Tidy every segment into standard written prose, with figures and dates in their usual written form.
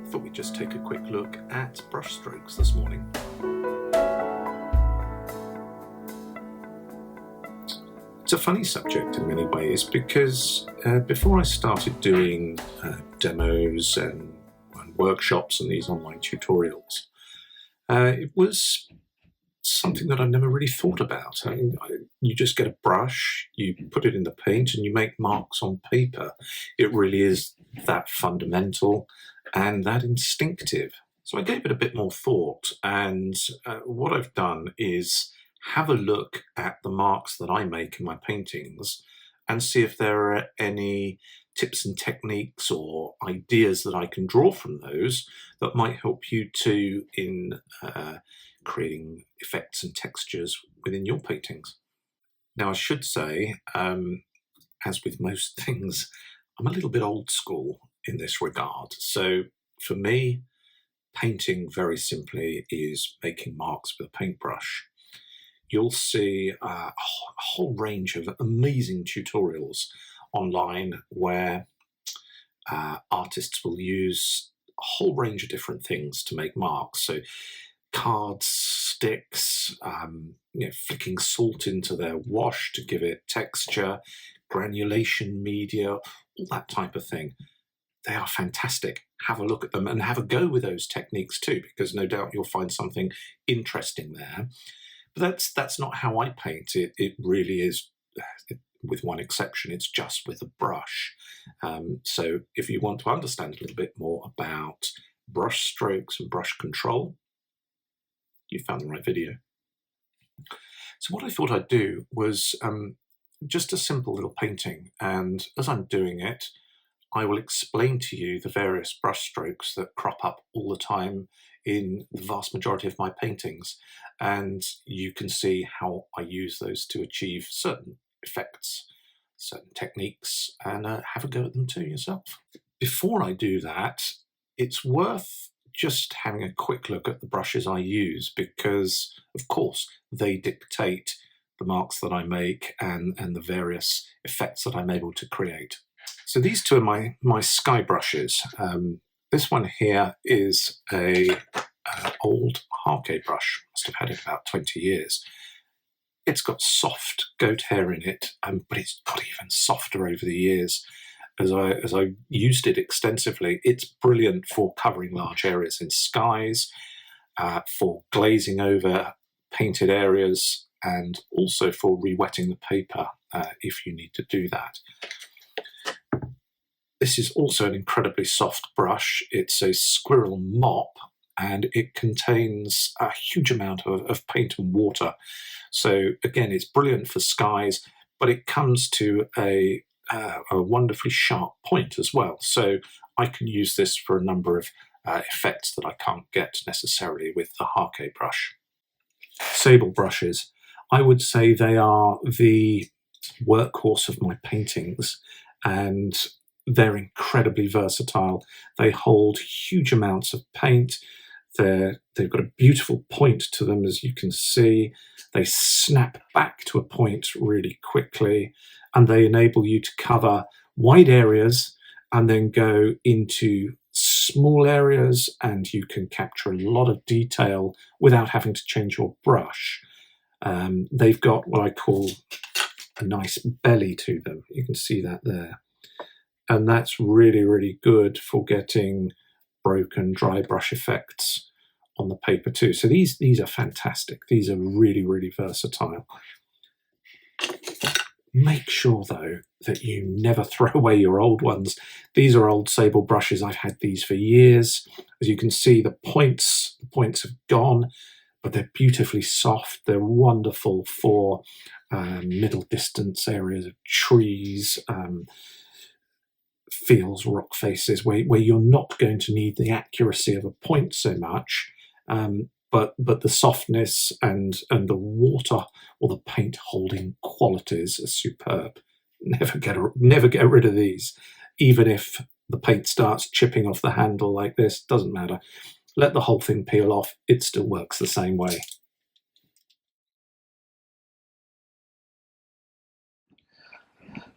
thought we'd just take a quick look at brushstrokes this morning. It's a funny subject in many ways because before I started doing demos and workshops and these online tutorials, it was something that I've never really thought about. I mean, you just get a brush, you put it in the paint and you make marks on paper. It really is that fundamental and that instinctive. So I gave it a bit more thought, and what I've done is have a look at the marks that I make in my paintings and see if there are any tips and techniques or ideas that I can draw from those that might help you too in creating effects and textures within your paintings. Now I should say, as with most things, I'm a little bit old school in this regard. So for me, painting very simply is making marks with a paintbrush. You'll see a whole range of amazing tutorials online where artists will use a whole range of different things to make marks. So cards, sticks, flicking salt into their wash to give it texture, granulation media, all that type of thing. They are fantastic. Have a look at them and have a go with those techniques too, because no doubt you'll find something interesting there. But that's not how I paint. It really is, with one exception, it's just with a brush. So if you want to understand a little bit more about brush strokes and brush control, you found the right video. So what I thought I'd do was just a simple little painting, and as I'm doing it, I will explain to you the various brush strokes that crop up all the time in the vast majority of my paintings, and you can see how I use those to achieve certain effects, certain techniques, and have a go at them too yourself. Before I do that, it's worth just having a quick look at the brushes I use, because of course they dictate the marks that I make and the various effects that I'm able to create. So these two are my sky brushes. This one here is a old Harke brush. Must have had it about 20 years. It's got soft goat hair in it, but it's got even softer over the years. As I used it extensively, it's brilliant for covering large areas in skies, for glazing over painted areas, and also for re-wetting the paper if you need to do that. This is also an incredibly soft brush. It's a squirrel mop, and it contains a huge amount of paint and water. So again, it's brilliant for skies, but it comes to a wonderfully sharp point as well. So I can use this for a number of effects that I can't get necessarily with the Harke brush. Sable brushes, I would say they are the workhorse of my paintings, and they're incredibly versatile. They hold huge amounts of paint. They've got a beautiful point to them, as you can see. They snap back to a point really quickly, and they enable you to cover wide areas and then go into small areas, and you can capture a lot of detail without having to change your brush. They've got what I call a nice belly to them. You can see that there. And that's really, really good for getting broken dry brush effects on the paper too. So these are fantastic. These are really, really versatile. Make sure though that you never throw away your old ones. These are old Sable brushes. I've had these for years. As you can see, the points have gone, but they're beautifully soft. They're wonderful for middle distance areas of trees, fields, rock faces, where you're not going to need the accuracy of a point so much, but the softness and the water or the paint holding qualities are superb. Never get rid of these. Even if the paint starts chipping off the handle like this, doesn't matter. Let the whole thing peel off, it still works the same way.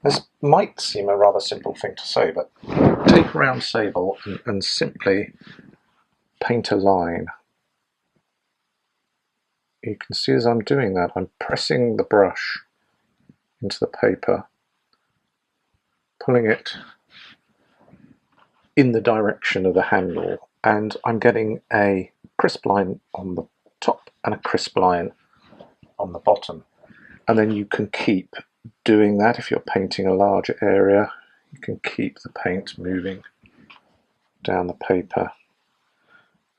This might seem a rather simple thing to say, but take a round sable and simply paint a line. You can see as I'm doing that, I'm pressing the brush into the paper, pulling it in the direction of the handle, and I'm getting a crisp line on the top and a crisp line on the bottom. And then you can keep doing that. If you're painting a larger area, you can keep the paint moving down the paper,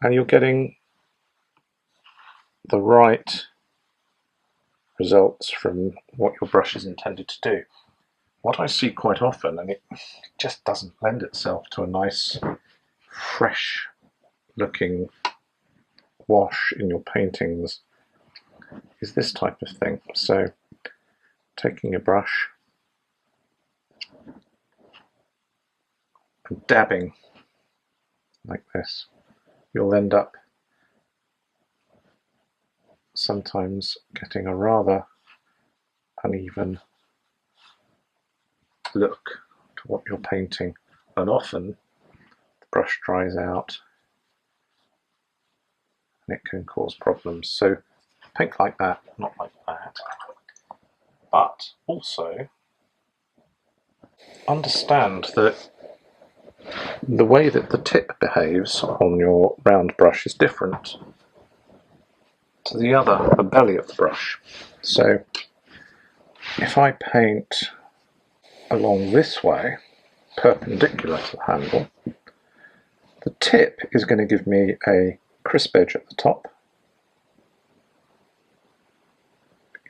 and you're getting the right results from what your brush is intended to do. What I see quite often, and it just doesn't lend itself to a nice fresh looking wash in your paintings, is this type of thing. So taking your brush and dabbing like this, you'll end up sometimes getting a rather uneven look to what you're painting, and often the brush dries out and it can cause problems. So paint like that, not like that. But also understand that the way that the tip behaves on your round brush is different to the belly of the brush. So if I paint along this way, perpendicular to the handle, the tip is going to give me a crisp edge at the top.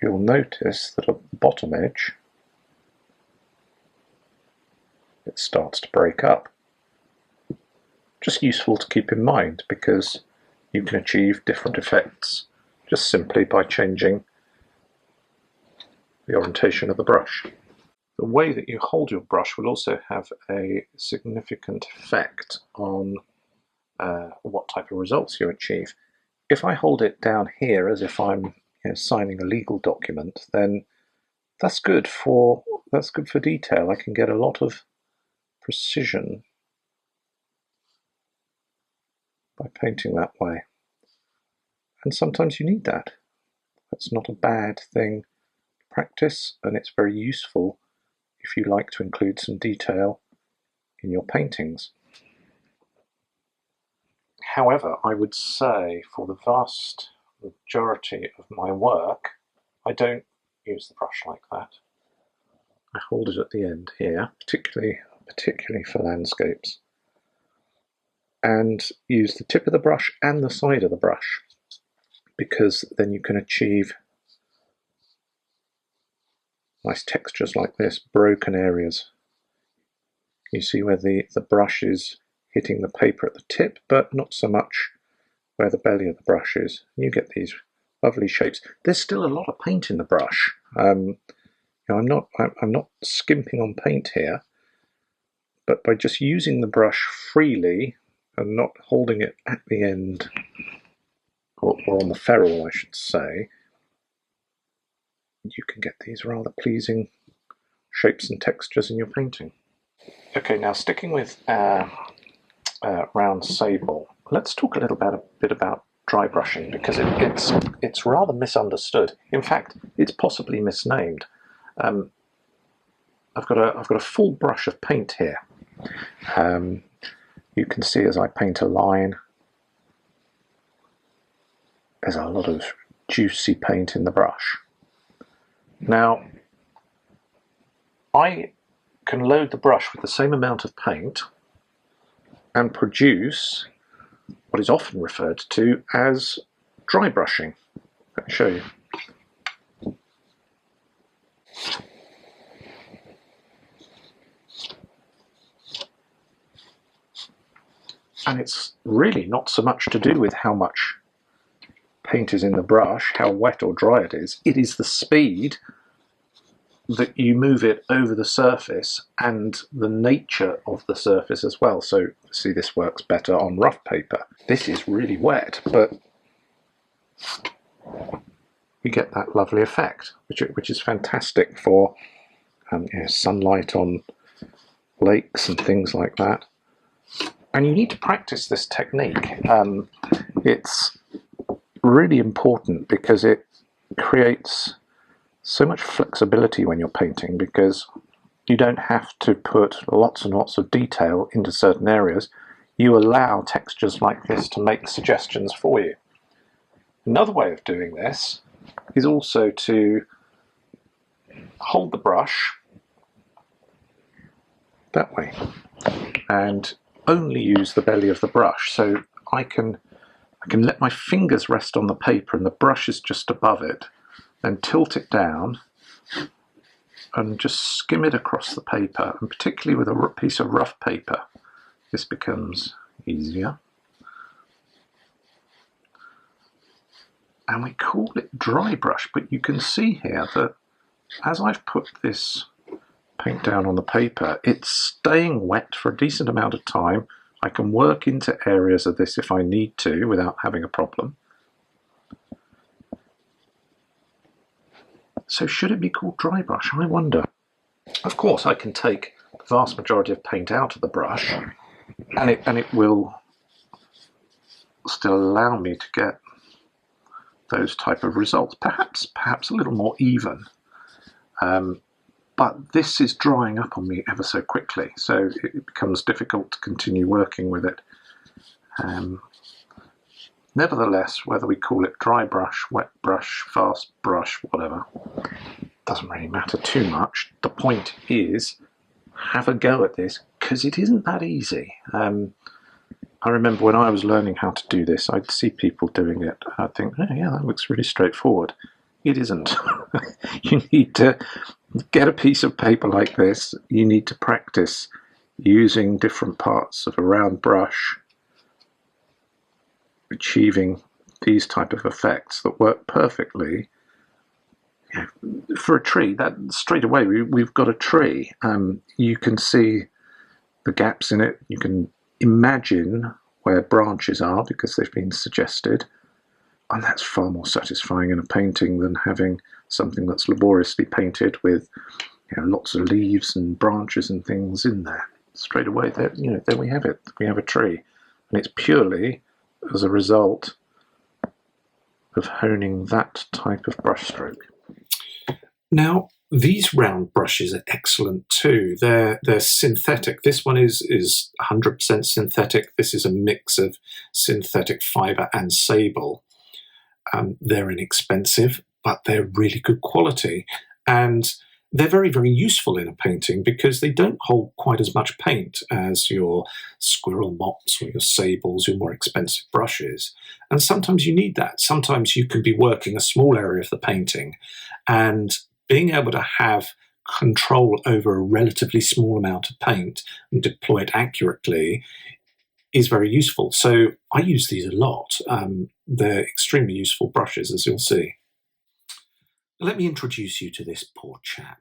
You'll notice that at the bottom edge it starts to break up. Just useful to keep in mind, because you can achieve different effects just simply by changing the orientation of the brush. The way that you hold your brush will also have a significant effect on what type of results you achieve. If I hold it down here as if I'm signing a legal document, then that's good for detail. I can get a lot of precision by painting that way. And sometimes you need that. That's not a bad thing to practice, and it's very useful if you like to include some detail in your paintings. However, I would say for the vast majority of my work, I don't use the brush like that. I hold it at the end here, particularly for landscapes, and use the tip of the brush and the side of the brush, because then you can achieve nice textures like this, broken areas. You see where the brush is hitting the paper at the tip, but not so much where the belly of the brush is. You get these lovely shapes. There's still a lot of paint in the brush. I'm not skimping on paint here, but by just using the brush freely and not holding it at the end, or on the ferrule I should say, you can get these rather pleasing shapes and textures in your painting. Okay, now sticking with round sable, let's talk a little bit about dry brushing, because it's rather misunderstood. In fact, it's possibly misnamed. I've got a full brush of paint here. You can see as I paint a line, there's a lot of juicy paint in the brush. Now, I can load the brush with the same amount of paint and produce what is often referred to as dry brushing. Let me show you. And it's really not so much to do with how much paint is in the brush, how wet or dry it is the speed that you move it over the surface and the nature of the surface as well. So see, this works better on rough paper. This is really wet, but you get that lovely effect, which is fantastic for sunlight on lakes and things like that. And you need to practice this technique. It's really important because it creates so much flexibility when you're painting, because you don't have to put lots and lots of detail into certain areas. You allow textures like this to make suggestions for you. Another way of doing this is also to hold the brush that way and only use the belly of the brush. So I can let my fingers rest on the paper and the brush is just above it, then tilt it down and just skim it across the paper, and particularly with a piece of rough paper this becomes easier. And we call it dry brush, but you can see here that as I've put this paint down on the paper, it's staying wet for a decent amount of time. I can work into areas of this if I need to without having a problem. So should it be called dry brush? I wonder. Of course, I can take the vast majority of paint out of the brush, and it will still allow me to get those type of results. Perhaps a little more even. But this is drying up on me ever so quickly, so it becomes difficult to continue working with it. Nevertheless, whether we call it dry brush, wet brush, fast brush, whatever, doesn't really matter too much. The point is, have a go at this, because it isn't that easy. I remember when I was learning how to do this, I'd see people doing it. I'd think, oh yeah, that looks really straightforward. It isn't. You need to get a piece of paper like this. You need to practice using different parts of a round brush, achieving these type of effects that work perfectly. For a tree, that straight away we've got a tree. You can see the gaps in it. You can imagine where branches are because they've been suggested. And that's far more satisfying in a painting than having something that's laboriously painted with, lots of leaves and branches and things in there. Straight away, there we have it. We have a tree, and it's purely as a result of honing that type of brushstroke. Now, these round brushes are excellent too. They're synthetic. This one is 100% synthetic. This is a mix of synthetic fibre and sable. They're inexpensive, but they're really good quality. And they're very, very useful in a painting because they don't hold quite as much paint as your squirrel mops or your sables, your more expensive brushes. And sometimes you need that. Sometimes you can be working a small area of the painting, and being able to have control over a relatively small amount of paint and deploy it accurately is very useful. So I use these a lot. They're extremely useful brushes, as you'll see. Let me introduce you to this poor chap.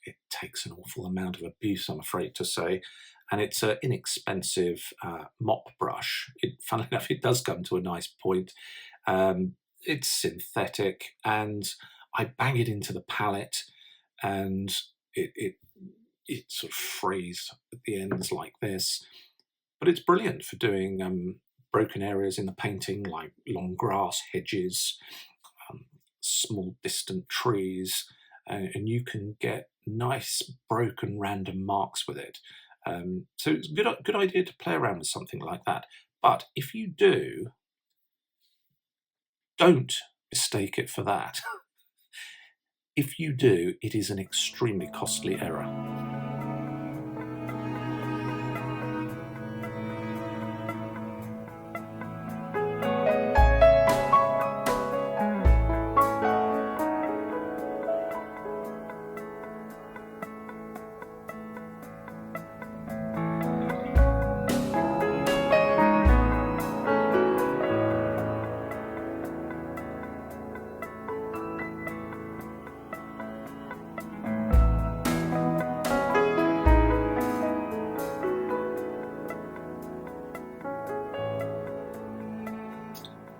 It takes an awful amount of abuse, I'm afraid to say, and it's an inexpensive mop brush. Funnily enough, it does come to a nice point. It's synthetic, and I bang it into the palette, and it sort of frays at the ends like this. But it's brilliant for doing broken areas in the painting, like long grass, hedges, small distant trees, and you can get nice broken random marks with it. So it's a good idea to play around with something like that. But if you do, don't mistake it for that. If you do, it is an extremely costly error.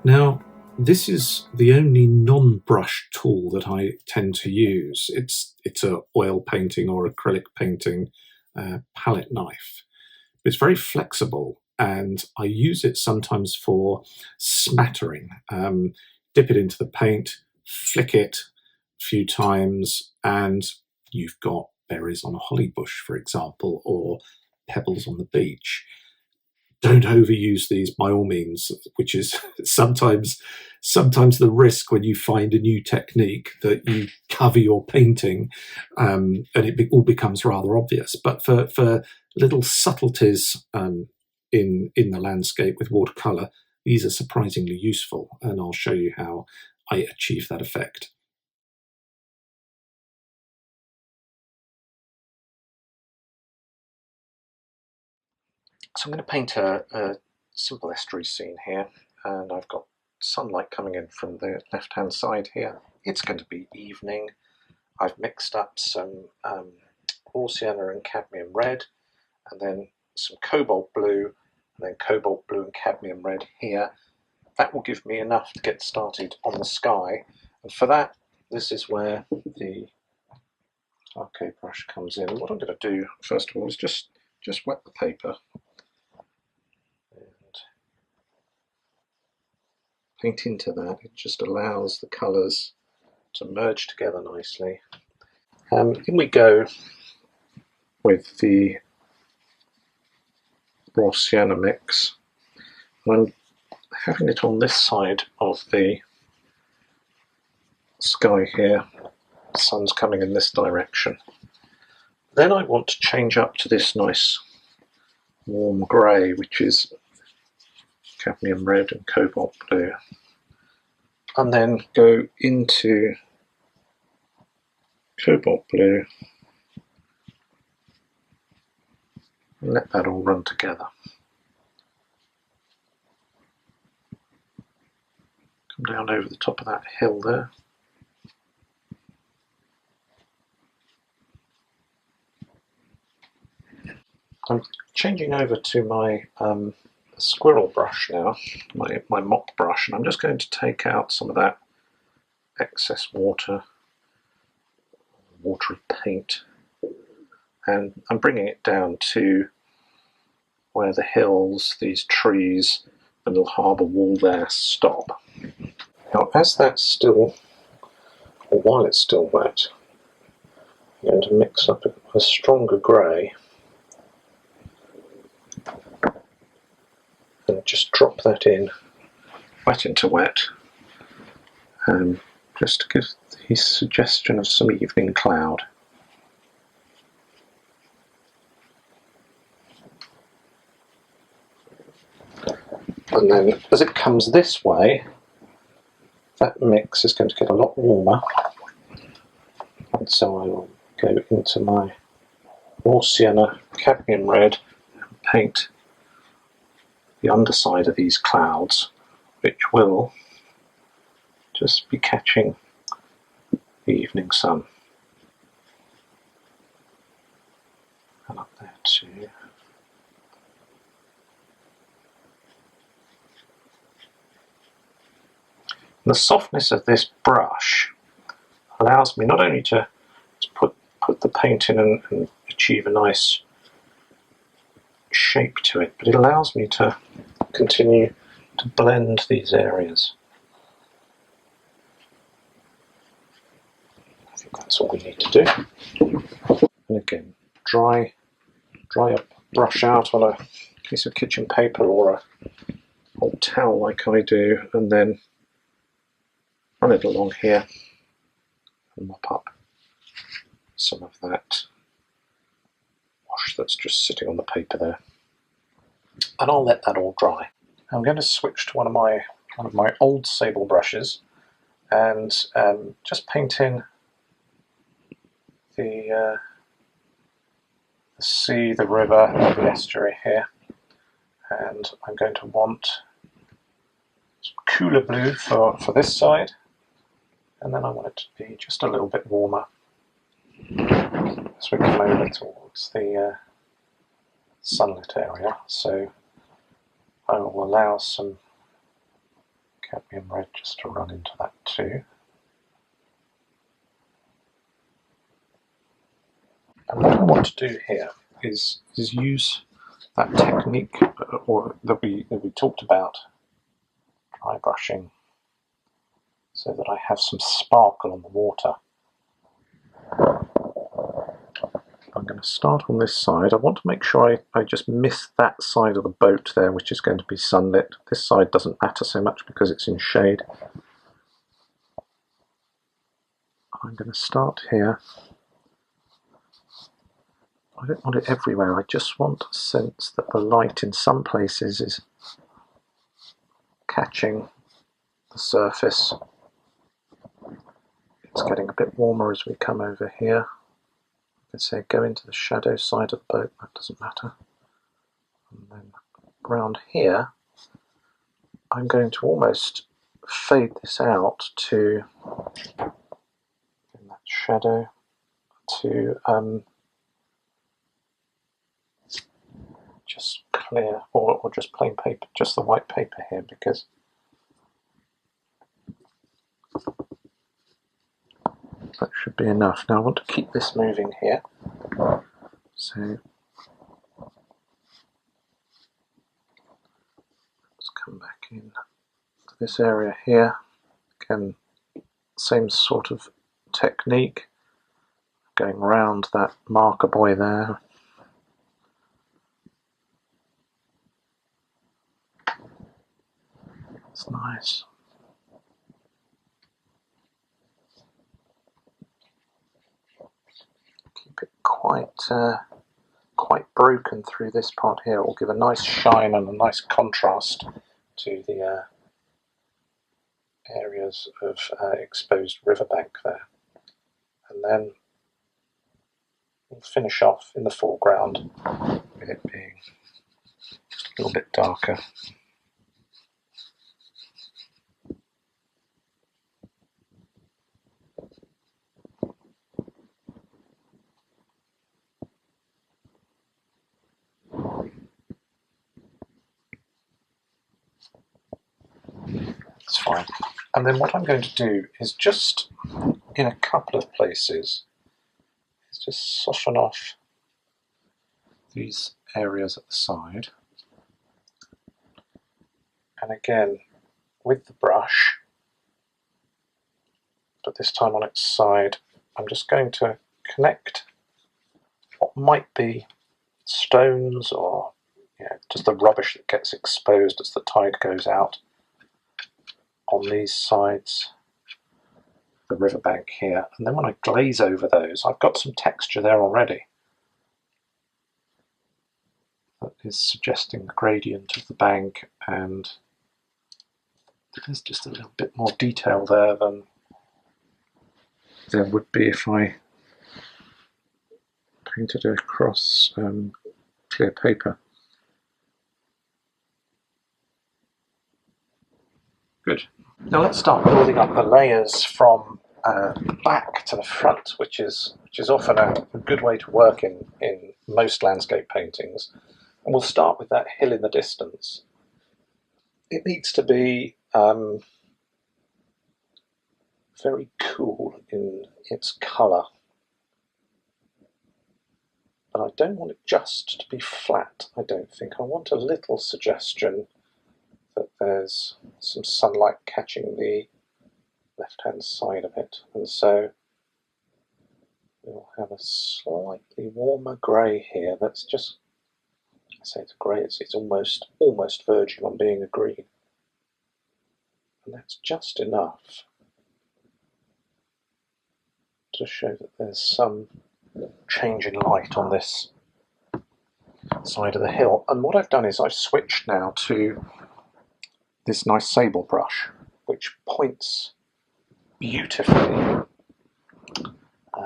Now, this is the only non-brush tool that I tend to use. It's a oil painting or acrylic painting palette knife, It's very flexible, and I use it sometimes for smattering. Dip it into the paint, flick it a few times, and you've got berries on a holly bush, for example, or pebbles on the beach. Don't overuse these by all means, which is sometimes the risk when you find a new technique that you cover your painting, and it all becomes rather obvious. But for little subtleties in the landscape with watercolour, these are surprisingly useful, and I'll show you how I achieve that effect. So I'm going to paint a simple estuary scene here, and I've got sunlight coming in from the left hand side here. It's going to be evening. I've mixed up some raw sienna and cadmium red, and then some cobalt blue, and then cobalt blue and cadmium red here. That will give me enough to get started on the sky, and for that, this is where the Arcade brush comes in. What I'm going to do first of all is just wet the paper and paint into that. It just allows the colours to merge together nicely. In we go with the raw sienna mix. I'm having it on this side of the sky here. The sun's coming in this direction. Then I want to change up to this nice warm grey, which is cadmium red and cobalt blue, and then go into cobalt blue and let that all run together. Come down over the top of that hill there. I'm changing over to my squirrel brush now, my mop brush, and I'm just going to take out some of that excess watery paint, and I'm bringing it down to where the hills, these trees, and the harbour wall there stop. Now, as that's still, or while it's still wet, I'm going to mix up a stronger grey and just drop that in, wet into wet, just to give the suggestion of some evening cloud. And then as it comes this way, that mix is going to get a lot warmer, and so I will go into my raw sienna cadmium red and paint the underside of these clouds, which will just be catching the evening sun. And up there too. The softness of this brush allows me not only to put the paint in and achieve a nice shape to it, but it allows me to continue to blend these areas. I think that's all we need to do. And again, dry a brush out on a piece of kitchen paper or a old towel like I do, and then run it along here and mop up some of that wash that's just sitting on the paper there. And I'll let that all dry. I'm going to switch to one of my old Sable brushes and just paint in the sea, the river, the estuary here. And I'm going to want some cooler blue for this side, and then I want it to be just a little bit warmer as we come over towards the sunlit area. So I will allow some cadmium red just to run into that too. And what I want to do here is use that technique that we talked about, dry brushing, so that I have some sparkle on the water. I'm going to start on this side. I want to make sure I just miss that side of the boat there, which is going to be sunlit. This side doesn't matter so much because it's in shade. I'm going to start here. I don't want it everywhere, I just want a sense that the light in some places is catching the surface. It's getting a bit warmer as we come over here. I can say go into the shadow side of the boat, that doesn't matter. And then around here, I'm going to almost fade this out to in that shadow to just clear, or just plain paper, just the white paper here, because that should be enough. Now I want to keep this moving here, so let's come back in to this area here. Again, same sort of technique, going around that marker buoy there. It's nice. Keep it quite broken through this part here. It will give a nice shine and a nice contrast to the areas of exposed riverbank there. And then we'll finish off in the foreground with it being just a little bit darker. That's fine. And then what I'm going to do is just, in a couple of places, is just soften off these areas at the side. And again, with the brush, but this time on its side, I'm just going to connect what might be stones or just the rubbish that gets exposed as the tide goes out on these sides, the riverbank here. And then when I glaze over those, I've got some texture there already that is suggesting the gradient of the bank, and there's just a little bit more detail there than there would be if I painted it across clear paper. Good. Now let's start building up the layers from back to the front, which is often a good way to work in most landscape paintings. And we'll start with that hill in the distance. It needs to be very cool in its colour. But I don't want it just to be flat, I don't think. I want a little suggestion that there's some sunlight catching the left-hand side of it. And so we'll have a slightly warmer grey here that's just, I say it's grey, it's almost verging on being a green. And that's just enough to show that there's some change in light on this side of the hill. And what I've done is I've switched now to this nice Sable Brush, which points beautifully.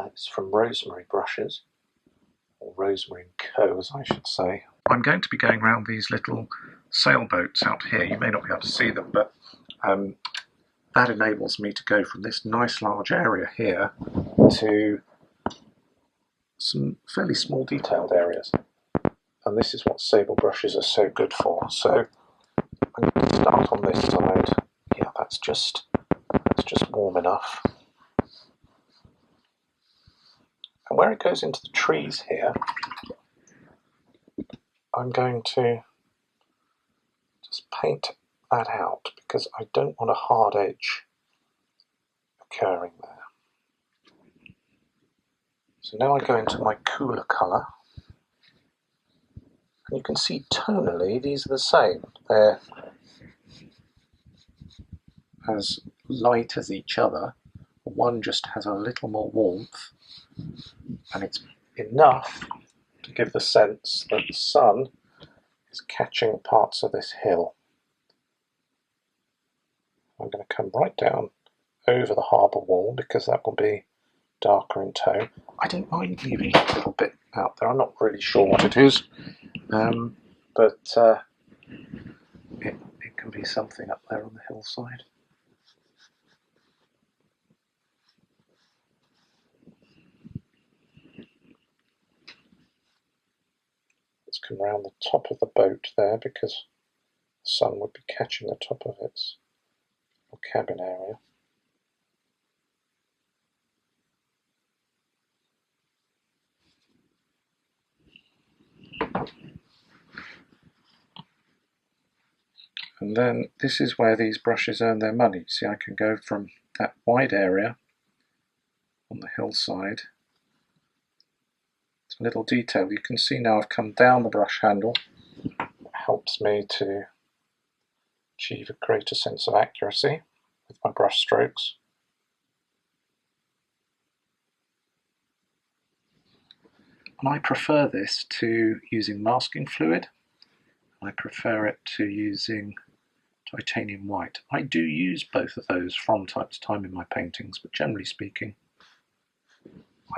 It's from Rosemary Brushes, or Rosemary & Co, as I should say. I'm going to be going around these little sailboats out here. You may not be able to see them, but that enables me to go from this nice large area here to some fairly small detailed areas. And this is what Sable Brushes are so good for. So I'm going to start on this side. Yeah, that's just warm enough. And where it goes into the trees here, I'm going to just paint that out because I don't want a hard edge occurring there. So now I go into my cooler colour, and you can see tonally these are the same. They're as light as each other. One just has a little more warmth, and it's enough to give the sense that the sun is catching parts of this hill. I'm going to come right down over the harbour wall because that will be darker in tone. I don't mind leaving a little bit out there. I'm not really sure what it is, but it can be something up there on the hillside. Let's come round the top of the boat there because the sun would be catching the top of its little cabin area. And then this is where these brushes earn their money. See, I can go from that wide area on the hillside to a little detail. You can see now I've come down the brush handle. It helps me to achieve a greater sense of accuracy with my brush strokes. And I prefer this to using masking fluid. I prefer it to using titanium white. I do use both of those from time to time in my paintings, but generally speaking,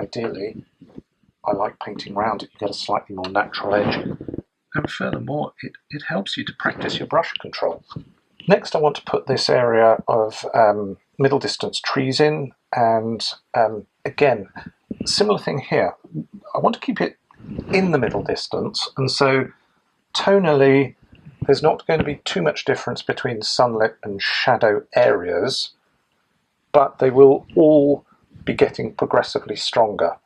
ideally, I like painting around it. You get a slightly more natural edge. And furthermore, it helps you to practice your brush control. Next, I want to put this area of middle distance trees in, and again, similar thing here. I want to keep it in the middle distance, and so tonally, there's not going to be too much difference between sunlit and shadow areas, but they will all be getting progressively stronger.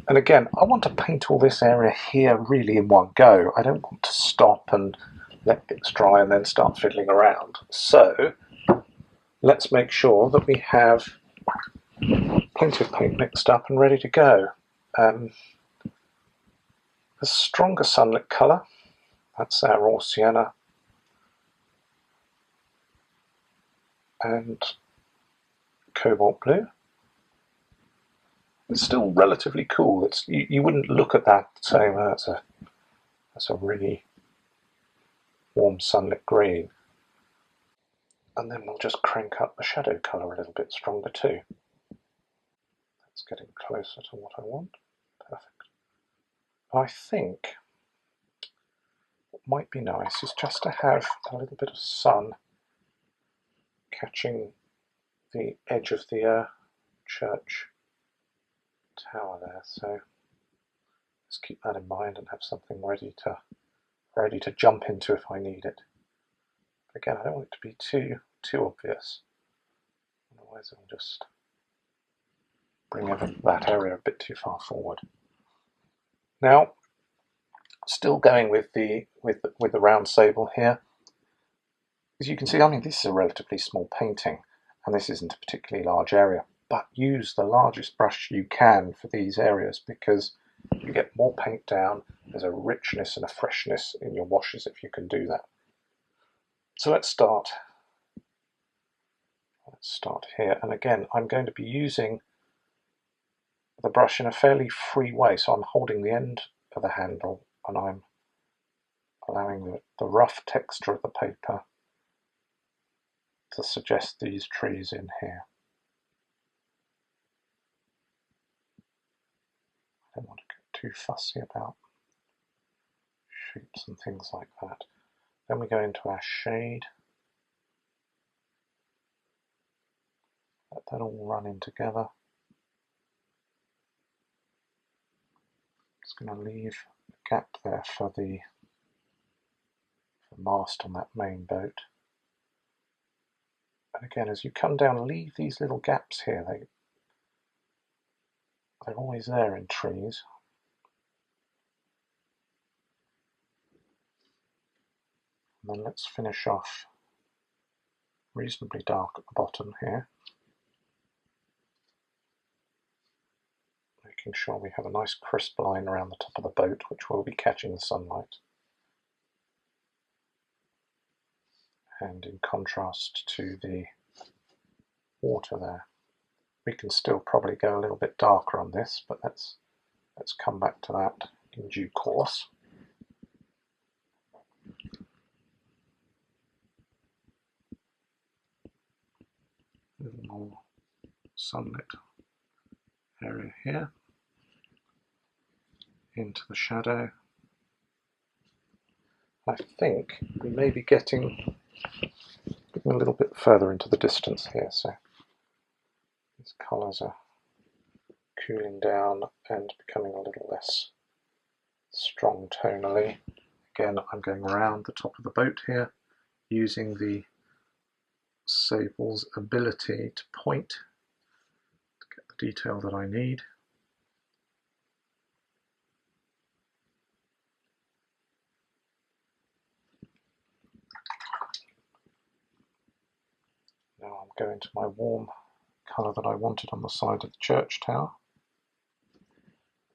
And again, I want to paint all this area here really in one go. I don't want to stop and let bits dry and then start fiddling around. So let's make sure that we have plenty of paint mixed up and ready to go. A stronger sunlit colour, that's our raw sienna, and cobalt blue. It's still relatively cool. You wouldn't look at that saying, oh, that's a really warm sunlit green. And then we'll just crank up the shadow colour a little bit stronger too. That's getting closer to what I want. Perfect. I think what might be nice is just to have a little bit of sun catching the edge of the church tower there. So let's keep that in mind and have something ready to jump into if I need it. Again, I don't want it to be too obvious, otherwise it'll just bring that area a bit too far forward. Now, still going with the round sable here, as you can see, I mean, this is a relatively small painting, and this isn't a particularly large area, but use the largest brush you can for these areas because you get more paint down. There's a richness and a freshness in your washes if you can do that. So let's start here, and again, I'm going to be using the brush in a fairly free way, so I'm holding the end of the handle and I'm allowing the rough texture of the paper to suggest these trees in here. I don't want to get too fussy about shapes and things like that. Then we go into our shade. Let that all run in together. Just going to leave a gap there for the mast on that main boat. And again, as you come down, leave these little gaps here. They're always there in trees. And then let's finish off reasonably dark at the bottom here, making sure we have a nice crisp line around the top of the boat, which will be catching the sunlight. And in contrast to the water there. We can still probably go a little bit darker on this, but let's come back to that in due course. A little more sunlit area here, into the shadow. I think we may be getting a little bit further into the distance here, so these colours are cooling down and becoming a little less strong tonally. Again, I'm going around the top of the boat here, using the Sable's ability to point to get the detail that I need. Now I'm going to my warm colour that I wanted on the side of the church tower.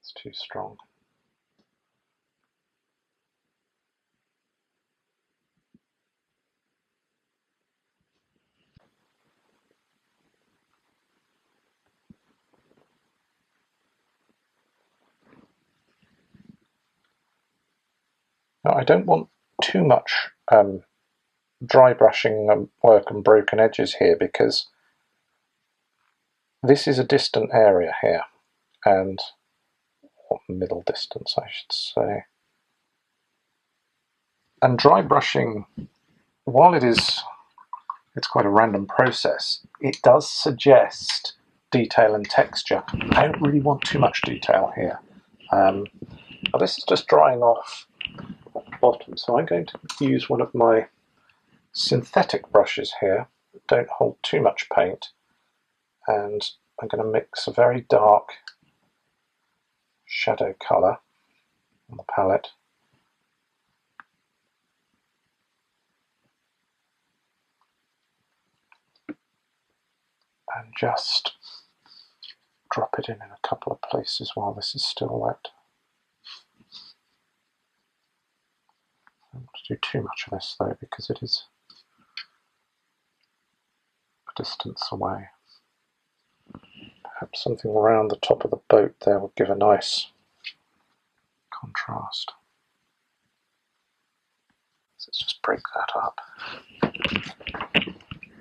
It's too strong. Now I don't want too much dry brushing work and broken edges here, because this is a distant area here, and middle distance I should say. And dry brushing, while it's quite a random process, it does suggest detail and texture. I don't really want too much detail here. Now this is just drying off at the bottom, so I'm going to use one of my synthetic brushes here that don't hold too much paint, and I'm going to mix a very dark shadow colour on the palette and just drop it in a couple of places while this is still wet. I don't want to do too much of this though, because it is a distance away. Perhaps something around the top of the boat there would give a nice contrast. So let's just break that up.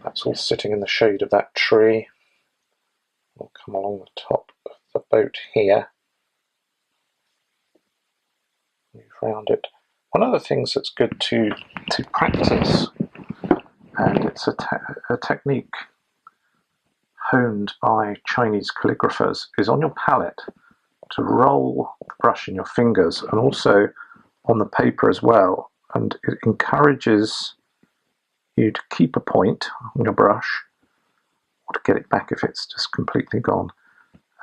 That's all sitting in the shade of that tree. We'll come along the top of the boat here, move around it. One of the things that's good to practice, and it's a technique honed by Chinese calligraphers, is on your palette to roll the brush in your fingers and also on the paper as well, and it encourages you to keep a point on your brush or to get it back if it's just completely gone.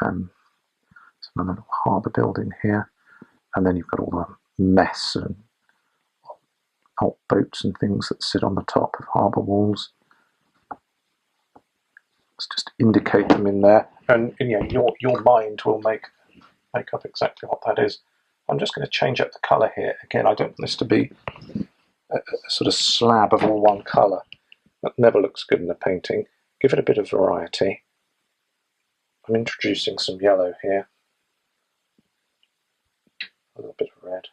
There's another little harbour building here, and then you've got all the mess and old boats and things that sit on the top of harbour walls. Let's just indicate them in there, and you know, your mind will make up exactly what that is. I'm just going to change up the colour here. Again, I don't want this to be a sort of slab of all one colour. That never looks good in a painting. Give it a bit of variety. I'm introducing some yellow here, a little bit of red,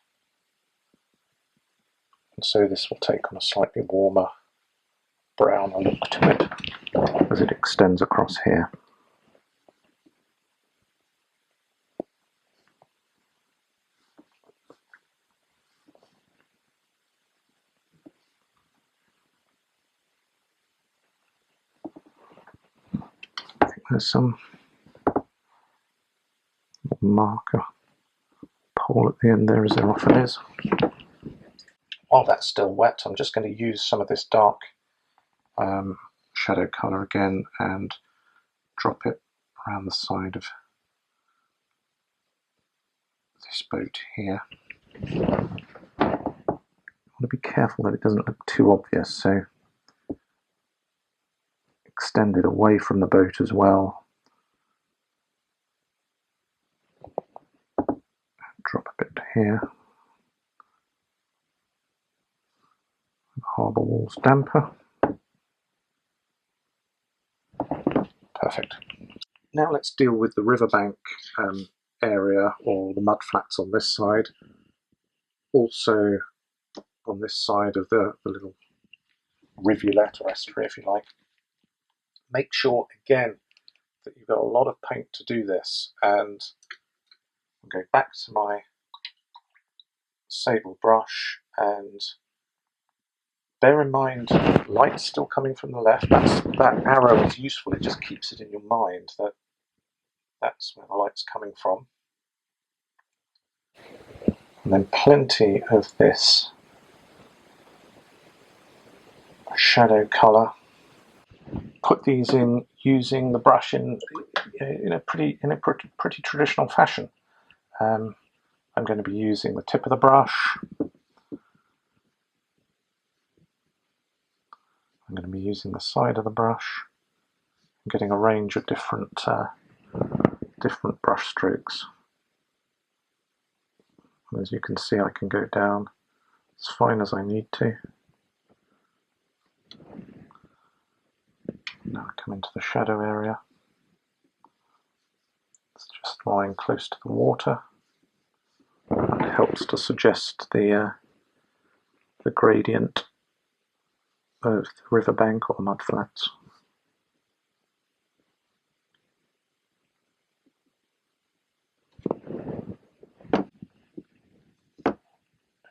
and so this will take on a slightly warmer browner look to it as it extends across here. I think there's some marker pole at the end there, as there often is. While that's still wet, I'm just going to use some of this dark shadow colour again and drop it around the side of this boat here. to be careful that it doesn't look too obvious, so extend it away from the boat as well. Drop a bit here. Harbour walls damper. Perfect. Now let's deal with the riverbank area, or the mud flats on this side. Also on this side of the little rivulet or estuary, if you like. Make sure again that you've got a lot of paint to do this, and I'm going back to my Sable Brush, and bear in mind light's still coming from the left. That arrow is useful, it just keeps it in your mind that that's where the light's coming from. And then plenty of this shadow colour. Put these in using the brush in a pretty traditional fashion. I'm going to be using the tip of the brush. I'm going to be using the side of the brush. I'm getting a range of different brush strokes. And as you can see, I can go down as fine as I need to. Now I come into the shadow area. It's just lying close to the water. It helps to suggest the gradient of the riverbank or the mud flats.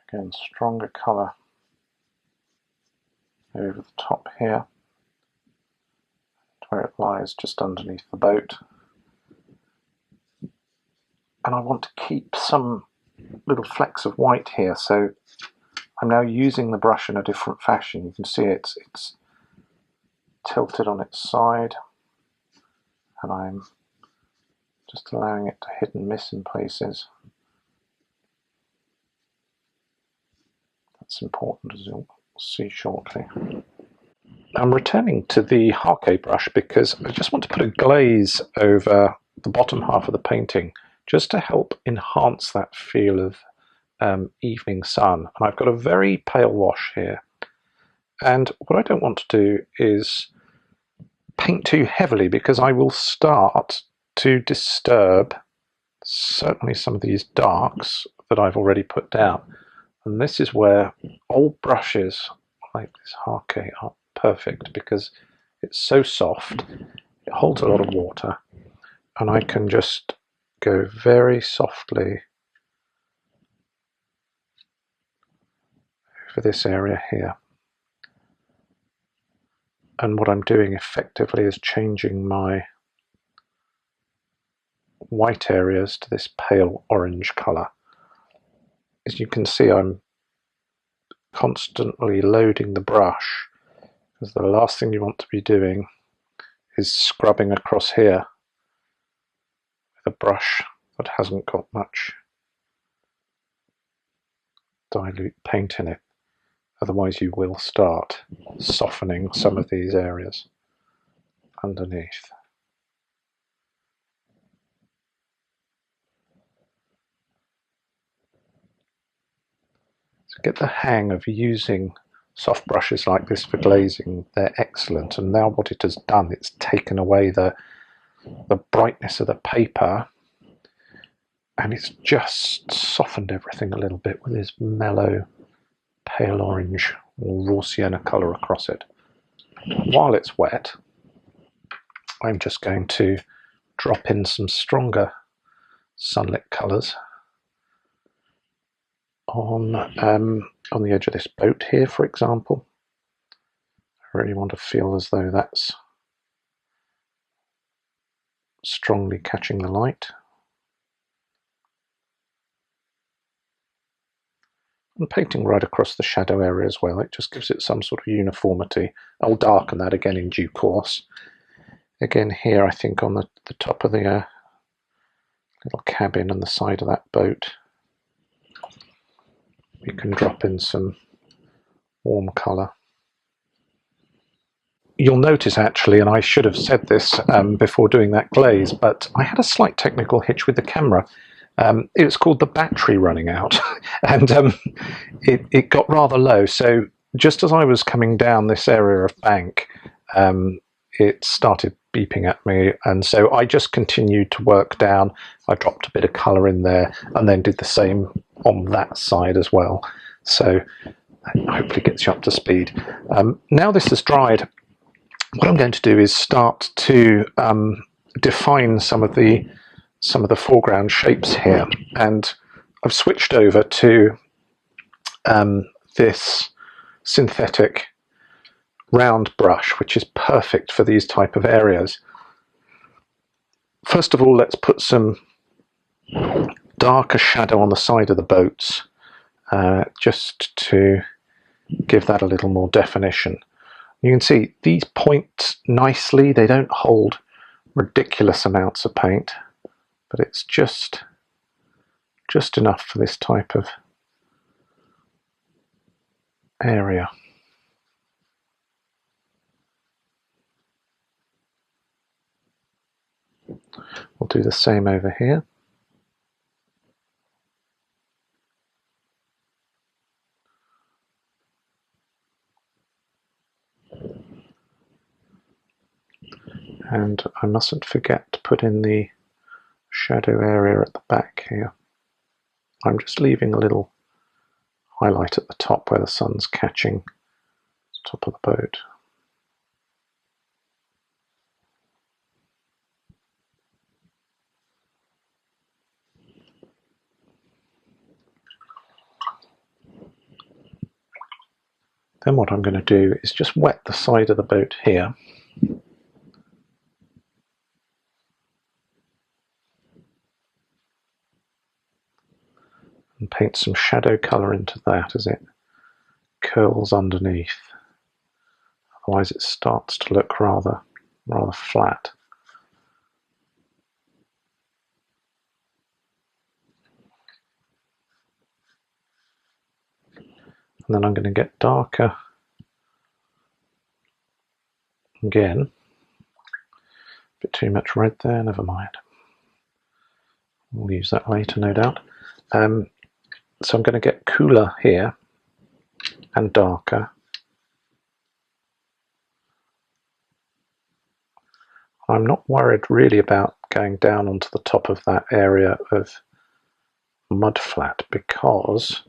Again, stronger colour over the top here, where it lies just underneath the boat. And I want to keep some little flecks of white here, so I'm now using the brush in a different fashion. You can see it's tilted on its side, and I'm just allowing it to hit and miss in places. That's important, as you'll see shortly. I'm returning to the Harke brush because I just want to put a glaze over the bottom half of the painting, just to help enhance that feel of evening sun. And I've got a very pale wash here, and what I don't want to do is paint too heavily, because I will start to disturb certainly some of these darks that I've already put down. And this is where old brushes like this Harke are perfect, because it's so soft, it holds a lot of water, and I can just go very softly over this area here. And what I'm doing effectively is changing my white areas to this pale orange colour. As you can see, I'm constantly loading the brush, because the last thing you want to be doing is scrubbing across here with a brush that hasn't got much dilute paint in it. Otherwise you will start softening some of these areas underneath. So get the hang of using soft brushes like this for glazing. They're excellent, and now what it has done, it's taken away the brightness of the paper, and it's just softened everything a little bit with this mellow pale orange or raw sienna colour across it. While it's wet, I'm just going to drop in some stronger sunlit colours on the edge of this boat here, for example. I really want to feel as though that's strongly catching the light. And painting right across the shadow area as well, it just gives it some sort of uniformity. I'll darken that again in due course. Again here, I think on the top of the little cabin and the side of that boat, we can drop in some warm colour. You'll notice actually, and I should have said this before doing that glaze, but I had a slight technical hitch with the camera. It was called the battery running out, and it got rather low. So just as I was coming down this area of bank, it started beeping at me, and so I just continued to work down. I dropped a bit of colour in there, and then did the same on that side as well. So hopefully gets you up to speed. Now this has dried, what I'm going to do is start to define some of the foreground shapes here, and I've switched over to this synthetic round brush, which is perfect for these type of areas. First of all, let's put some darker shadow on the side of the boats, just to give that a little more definition. You can see these point nicely. They don't hold ridiculous amounts of paint, but it's just enough for this type of area. We'll do the same over here. And I mustn't forget to put in the shadow area at the back here. I'm just leaving a little highlight at the top where the sun's catching the top of the boat. Then what I'm going to do is just wet the side of the boat here. And paint some shadow colour into that as it curls underneath. Otherwise it starts to look rather flat. And then I'm going to get darker again. A bit too much red there, never mind. We'll use that later, no doubt. So I'm going to get cooler here and darker. I'm not worried really about going down onto the top of that area of mudflat, because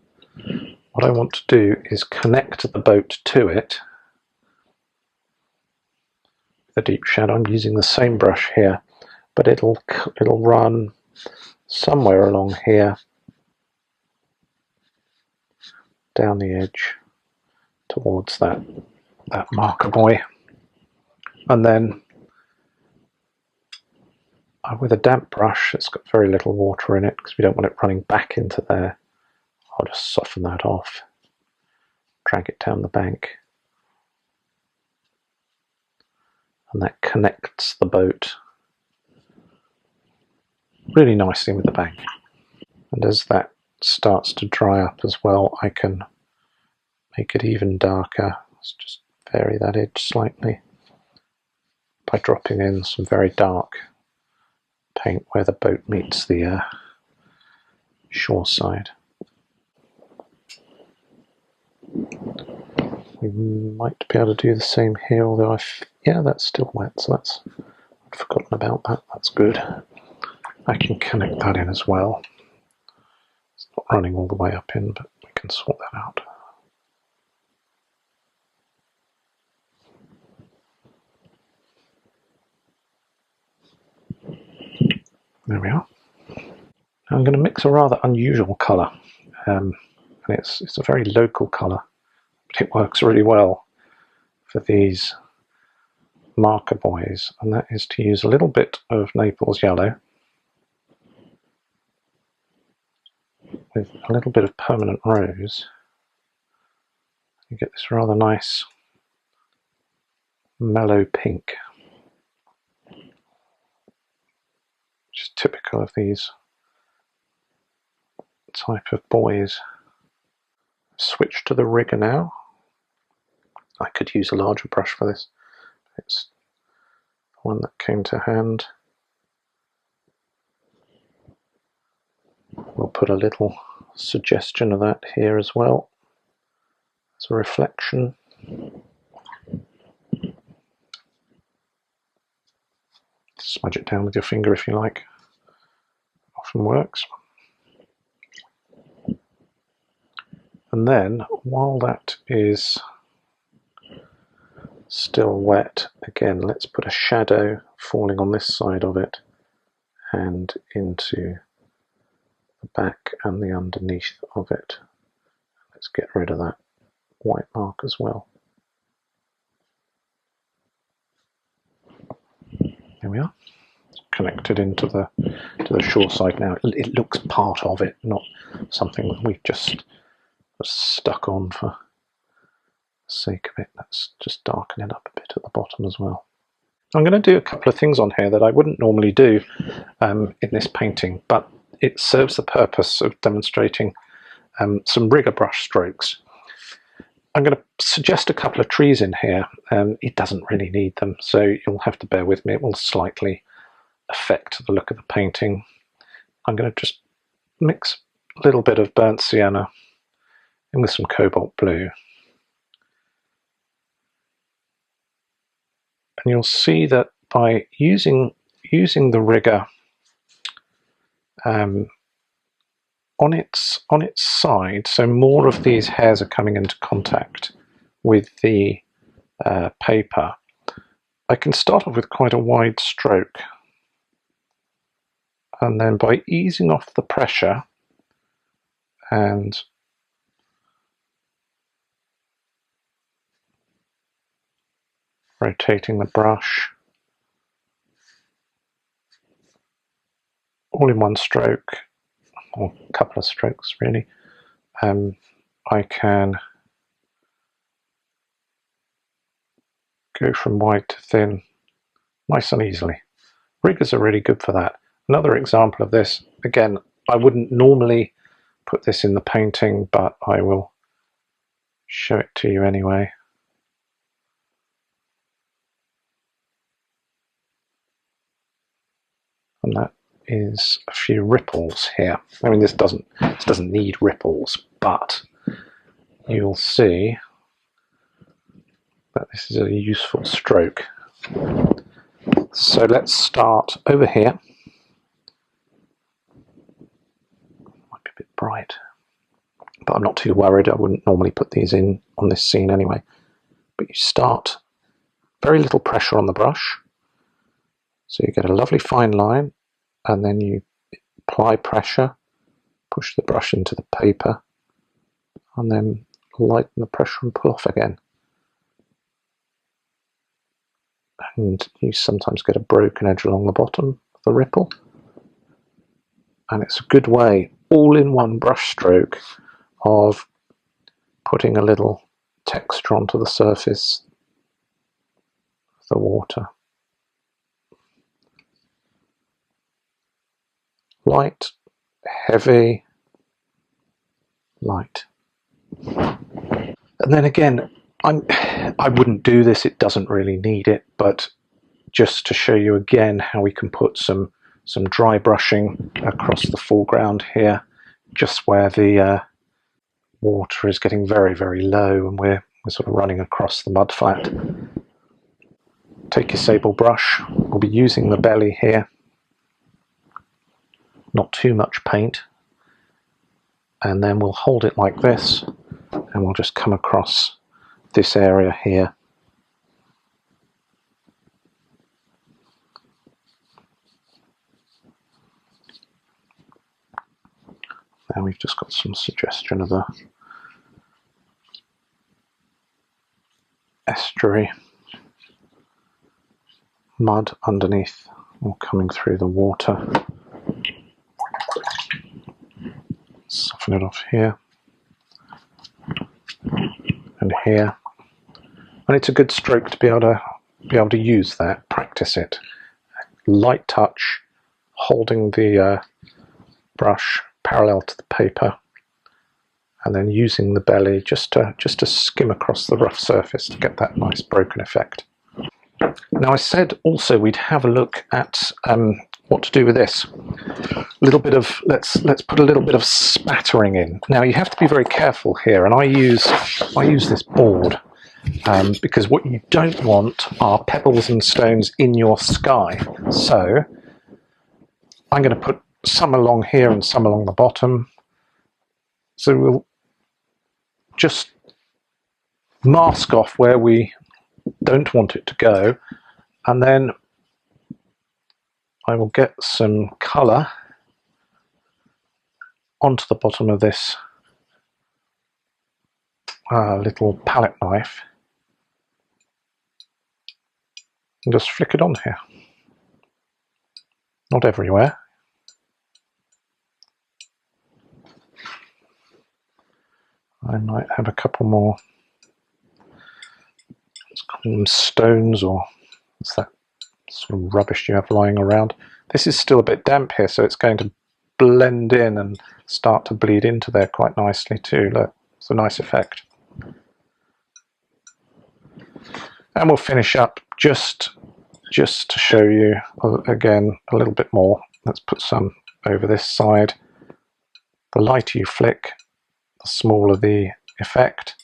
what I want to do is connect the boat to it. The deep shadow, I'm using the same brush here, but it'll run somewhere along here, down the edge towards that marker buoy, and then with a damp brush, it's got very little water in it because we don't want it running back into there. I'll just soften that off, drag it down the bank, and that connects the boat really nicely with the bank. And as that starts to dry up as well, I can make it even darker. Let's just vary that edge slightly by dropping in some very dark paint where the boat meets the shore side. We might be able to do the same here, although yeah, that's still wet, so I'd forgotten about that. That's good. I can connect that in as well. It's not running all the way up in, but we can sort that out. There we are. Now I'm going to mix a rather unusual colour, and it's a very local colour, but it works really well for these marker buoys, and that is to use a little bit of Naples yellow with a little bit of permanent rose. You get this rather nice mellow pink, which is typical of these type of buoys. Switch to the rigger now, I could use a larger brush for this. It's the one that came to hand. We'll put a little suggestion of that here as well as a reflection. Smudge it down with your finger if you like. Often works. And then, while that is still wet, again, let's put a shadow falling on this side of it and into the back and the underneath of it. Let's get rid of that white mark as well. There we are. It's connected into the shore side now. It looks part of it, not something that we've just stuck on for the sake of it. Let's just darken it up a bit at the bottom as well. I'm going to do a couple of things on here that I wouldn't normally do in this painting, but it serves the purpose of demonstrating some rigger brush strokes. I'm going to suggest a couple of trees in here. It doesn't really need them, so you'll have to bear with me. It will slightly affect the look of the painting. I'm going to just mix a little bit of burnt sienna in with some cobalt blue. And you'll see that by using the rigger on its side, so more of these hairs are coming into contact with the paper, I can start off with quite a wide stroke, and then by easing off the pressure and rotating the brush all in one stroke, or a couple of strokes really, I can go from wide to thin nice and easily. Riggers are really good for that. Another example of this, again, I wouldn't normally put this in the painting, but I will show it to you anyway. And that is a few ripples here. I mean, this doesn't need ripples, but you'll see that this is a useful stroke. So let's start over here. Might be a bit bright, but I'm not too worried. I wouldn't normally put these in on this scene anyway. But you start, very little pressure on the brush, so you get a lovely fine line, and then you apply pressure, push the brush into the paper, and then lighten the pressure and pull off again. And you sometimes get a broken edge along the bottom of the ripple, and it's a good way, all in one brush stroke, of putting a little texture onto the surface of the water. Light, heavy, light. And then again, I wouldn't do this, it doesn't really need it, but just to show you again how we can put some dry brushing across the foreground here, just where the water is getting very, very low and we're sort of running across the mud flat. Take your Sable Brush, we'll be using the belly here, not too much paint, and then we'll hold it like this and we'll just come across this area here. Now we've just got some suggestion of the estuary, mud underneath, all coming through the water. Soften it off here and here, and it's a good stroke to be able to use that, practice it. Light touch, holding the brush parallel to the paper, and then using the belly just to skim across the rough surface to get that nice broken effect. Now I said also we'd have a look at what to do with this. A little bit of let's put a little bit of spattering in. Now you have to be very careful here, and I use this board because what you don't want are pebbles and stones in your sky. So I'm going to put some along here and some along the bottom. So we'll just mask off where we don't want it to go, and then I will get some colour onto the bottom of this little palette knife and just flick it on here. Not everywhere. I might have a couple more, let's call them stones, or what's that sort of rubbish you have lying around. This is still a bit damp here, so it's going to blend in and start to bleed into there quite nicely too. Look, it's a nice effect. And we'll finish up just to show you again a little bit more. Let's put some over this side. The lighter you flick, the smaller the effect.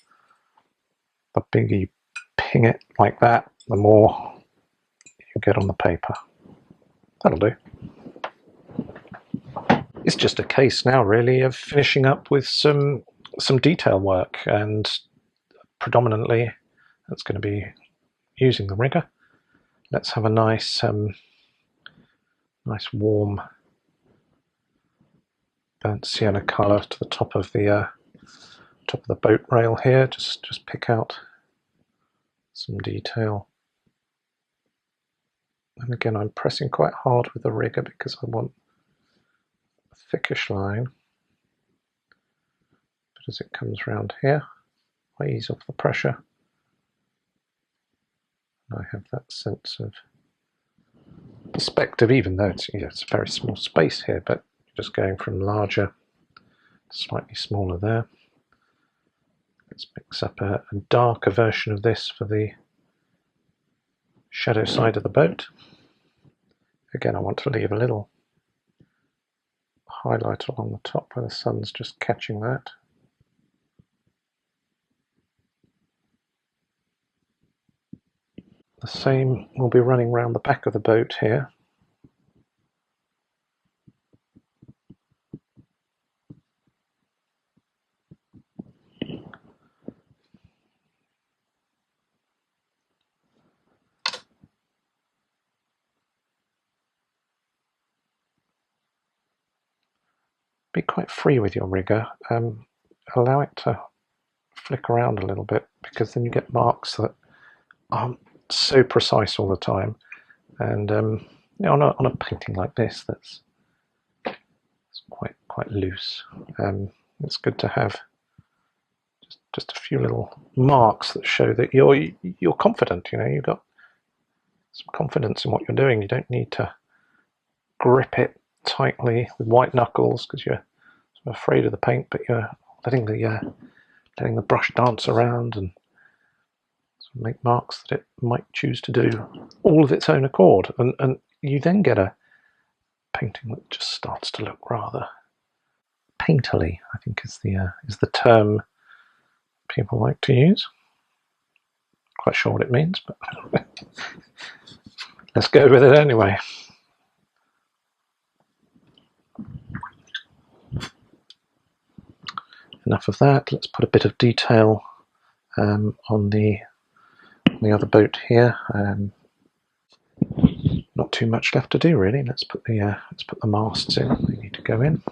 The bigger you ping it like that, the more you get on the paper. That'll do. It's just a case now really of finishing up with some detail work, and predominantly that's going to be using the rigger. Let's have a nice nice warm burnt sienna colour to the top of the boat rail here. Just pick out some detail. And again, I'm pressing quite hard with the rigger because I want a thickish line. But as it comes round here, I ease off the pressure. I have that sense of perspective, even though it's a very small space here, but just going from larger to slightly smaller there. Let's mix up a darker version of this for the shadow side of the boat. Again, I want to leave a little highlight along the top where the sun's just catching that. The same will be running around the back of the boat here. Be quite free with your rigger. Allow it to flick around a little bit, because then you get marks that aren't so precise all the time. And on a painting like this, that's quite loose. It's good to have just a few little marks that show that you're confident. You've got some confidence in what you're doing. You don't need to grip it tightly with white knuckles because you're sort of afraid of the paint, but you're letting the brush dance around and sort of make marks that it might choose to do all of its own accord, and you then get a painting that just starts to look rather painterly, I think is the term people like to use. Quite sure what it means, but let's go with it anyway. Enough of that. Let's put a bit of detail on the other boat here. Not too much left to do really. Let's put the masts in. They need to go in.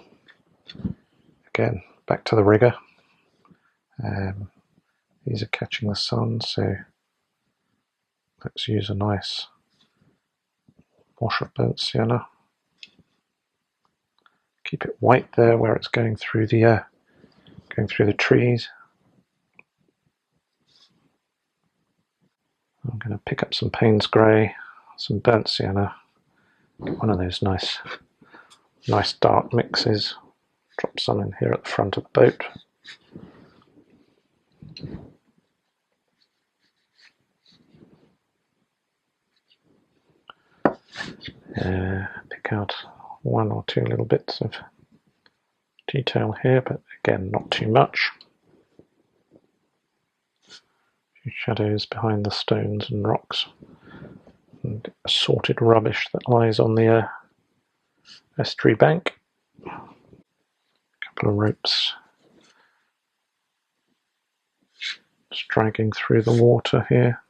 Again, back to the rigger. These are catching the sun, so let's use a nice wash of burnt sienna. Keep it white there where it's going through the trees. I'm going to pick up some Payne's grey, some burnt sienna, get one of those nice dark mixes, drop some in here at the front of the boat. Pick out one or two little bits of detail here, but again, not too much. A few shadows behind the stones and rocks, and assorted rubbish that lies on the estuary bank. A couple of ropes just dragging through the water here.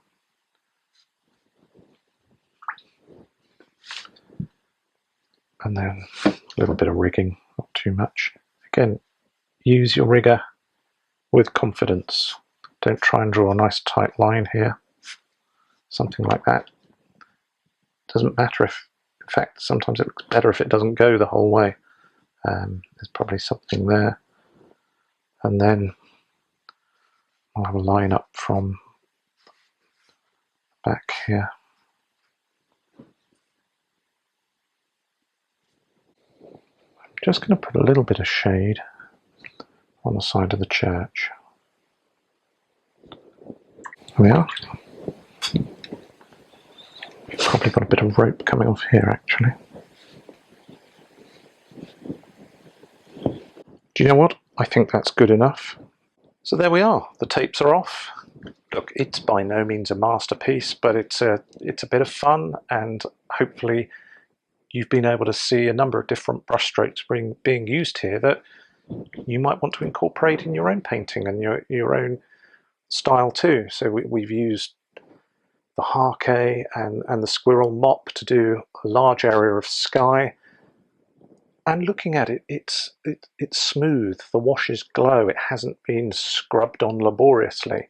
And then a little bit of rigging, not too much. Again, use your rigger with confidence. Don't try and draw a nice tight line here. Something like that. Doesn't matter if, in fact, sometimes it looks better if it doesn't go the whole way. There's probably something there. And then I'll have a line up from back here. I'm just going to put a little bit of shade on the side of the church. There we are. We've probably got a bit of rope coming off here, actually. Do you know what? I think that's good enough. So there we are. The tapes are off. Look, it's by no means a masterpiece, but it's a bit of fun, and hopefully you've been able to see a number of different brushstrokes being used here that you might want to incorporate in your own painting and your own style too. So we've used the harke and the squirrel mop to do a large area of sky. And looking at it, it's smooth. The washes glow. It hasn't been scrubbed on laboriously.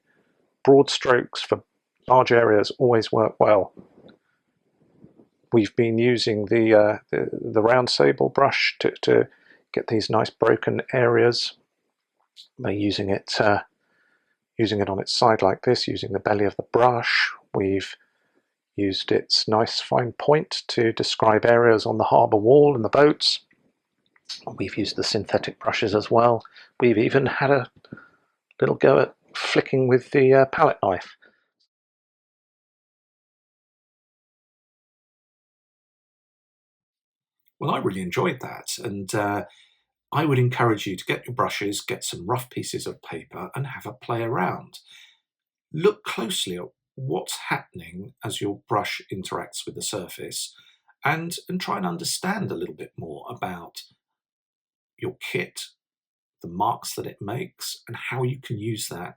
Broad strokes for large areas always work well. We've been using the round Sable Brush to get these nice broken areas by using it on its side like this, using the belly of the brush. We've used its nice fine point to describe areas on the harbour wall and the boats. We've used the synthetic brushes as well. We've even had a little go at flicking with the palette knife. Well, I really enjoyed that, and I would encourage you to get your brushes, get some rough pieces of paper, and have a play around. Look closely at what's happening as your brush interacts with the surface, and try and understand a little bit more about your kit, the marks that it makes, and how you can use that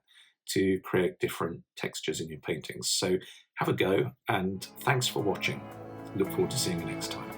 to create different textures in your paintings. So have a go, and thanks for watching. Look forward to seeing you next time.